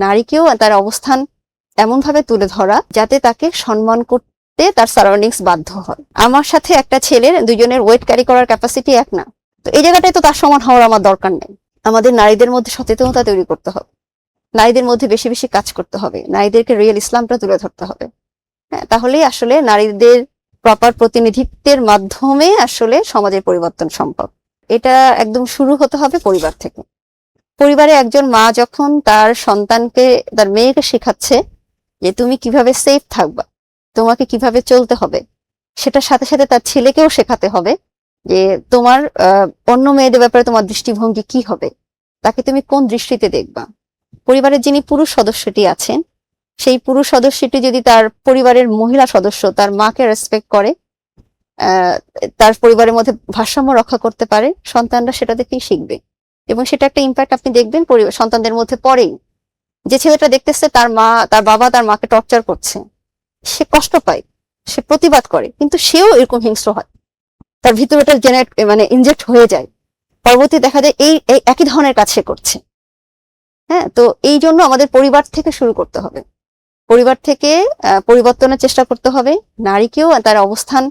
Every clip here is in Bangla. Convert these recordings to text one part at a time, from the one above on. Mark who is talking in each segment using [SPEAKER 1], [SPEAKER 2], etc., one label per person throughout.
[SPEAKER 1] নারীকেও তার অবস্থান এমন ভাবে তুলে ধরা যাতে তাকে সম্মান করতে তার সারাউন্ডিংস বাধ্য হয়। আমার সাথে একটা ছেলের দুজনের ওয়েট ক্যারি করার ক্যাপাসিটি এক না, তো এই জায়গাটায় তো তার সমান হওয়ার আমার দরকার নেই। আমাদের নারীদের মধ্যে সচেতনতা তৈরি করতে হবে, নারীদের মধ্যে বেশি বেশি কাজ করতে হবে, নারীদেরকে রিয়েল ইসলামটা তুলে ধরতে হবে। হ্যাঁ, তাহলেই আসলে নারীদের প্রপার প্রতিনিধিত্বের মাধ্যমে আসলে সমাজের পরিবর্তন সম্ভব। এটা একদম শুরু হতে হবে পরিবার থেকে। পরিবারে একজন মা যখন তার সন্তানকে, তার মেয়েকে শেখাচ্ছে যে তুমি কিভাবে সেফ থাকবা, তোমাকে কিভাবে চলতে হবে, সেটার সাথে সাথে তার ছেলেকেও শেখাতে হবে যে তোমার অন্য মেয়েদের ব্যাপারে তোমার দৃষ্টিভঙ্গি কি হবে, তাকে তুমি কোন দৃষ্টিতে দেখবা। পরিবারের যিনি পুরুষ সদস্যটি আছেন, সেই পুরুষ সদস্যটি যদি তার পরিবারের মহিলা সদস্য, তার মাকে রেসপেক্ট করে, তার পরিবারের মধ্যে ভারসাম্য রক্ষা করতে পারে, সন্তানরা সেটা দেখেই শিখবে এবং সেটা একটা ইম্প্যাক্ট আপনি দেখবেন সন্তানদের মধ্যে পড়েই। যে ছেলেটা দেখতেছে তার মা, তার বাবা তার মাকে টর্চার করছে, সে কষ্ট পায়, সে প্রতিবাদ করে, কিন্তু সেও এরকম হিংস্র হয়, তার ভিতরে ওটা মানে ইনজেক্ট হয়ে যায়, পরবর্তী দেখা যায় এই একই ধরনের কাজ সে করছে। হ্যাঁ, তো এই জন্য আমাদের পরিবার থেকে শুরু করতে হবে, পরিবার থেকে পরিবর্তনের চেষ্টা করতে হবে। নারীকেও তার অবস্থান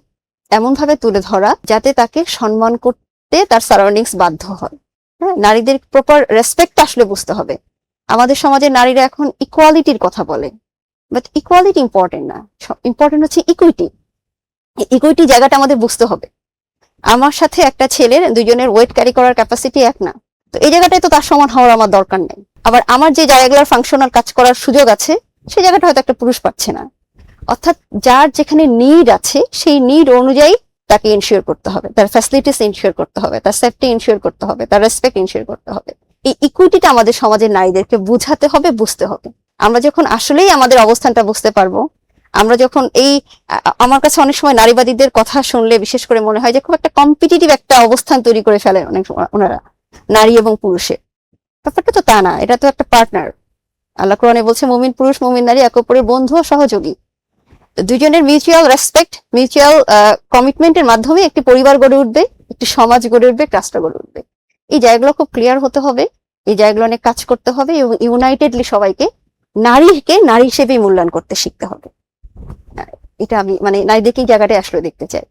[SPEAKER 1] এমন ভাবে তুলে ধরা যাতে তাকে সম্মান করতে তার সারাউন্ডিংস বাধ্য হয়। হ্যাঁ, নারীদের প্রপার রেসপেক্ট আসলে বুঝতে হবে। আমাদের সমাজে নারীরা এখন ইকুয়ালিটির কথা বলে, বাট ইকুয়ালিটি ইম্পর্টেন্ট না, ইম্পর্টেন্ট হচ্ছে ইকুইটি। ইকুইটি জায়গাটা আমাদের বুঝতে হবে। আমার সাথে একটা ছেলের দুজনের ওয়েট ক্যারি করার ক্যাপাসিটি এক না, তো এই জায়গাটায় তো তার সমান হওয়ার আমার দরকার নেই। আবার আমার যে জায়গাগুলোর ফাংশনাল কাজ করার সুযোগ আছে, সেই জায়গাটা হয়তো একটা পুরুষ পাচ্ছে না। অর্থাৎ যার যেখানে নিড আছে সেই নিড অনুযায়ী তাকে ইনশিওর করতে হবে, তার ফ্যাসিলিটিস ইনশিওর করতে হবে, তার সেফটি ইনশিওর করতে হবে, তার রেসপেক্ট ইনশিওর করতে হবে। এই ইকুইটিটা আমাদের সমাজের নারীদেরকে বুঝাতে হবে, বুঝতে হবে। আমরা যখন আসলেই আমাদের অবস্থানটা বুঝতে পারবো, আমরা যখন আমার কাছে অনেক সময় নারীবাদীদের কথা শুনলে বিশেষ করে মনে হয় যে খুব একটা কম্পিটিটিভ একটা অবস্থান তৈরি করে ফেলে অনেক ওনারা, নারী এবং পুরুষের। ব্যাপারটা তো তা না, এটা তো একটা পার্টনার। আল্লাহ কোরআনে বলছে মুমিন পুরুষ মুমিন নারী একে অপরের বন্ধু ও সহযোগী। দুইজনের মিউচুয়াল রেসপেক্ট, মিউচুয়াল কমিটমেন্টের মাধ্যমে একটি পরিবার গড়ে উঠবে, একটি সমাজ গড়ে উঠবে, রাষ্ট্র গড়ে উঠবে। এই জায়গাগুলো খুব ক্লিয়ার হতে হবে, এই জায়গাগুলো অনেক কাজ করতে হবে এবং ইউনাইটেডলি সবাইকে নারীকে নারী হিসেবেই মূল্যায়ন করতে শিখতে হবে। এটা আমি মানে নারীদেরকে এই জায়গাটায় আসলে দেখতে চাই।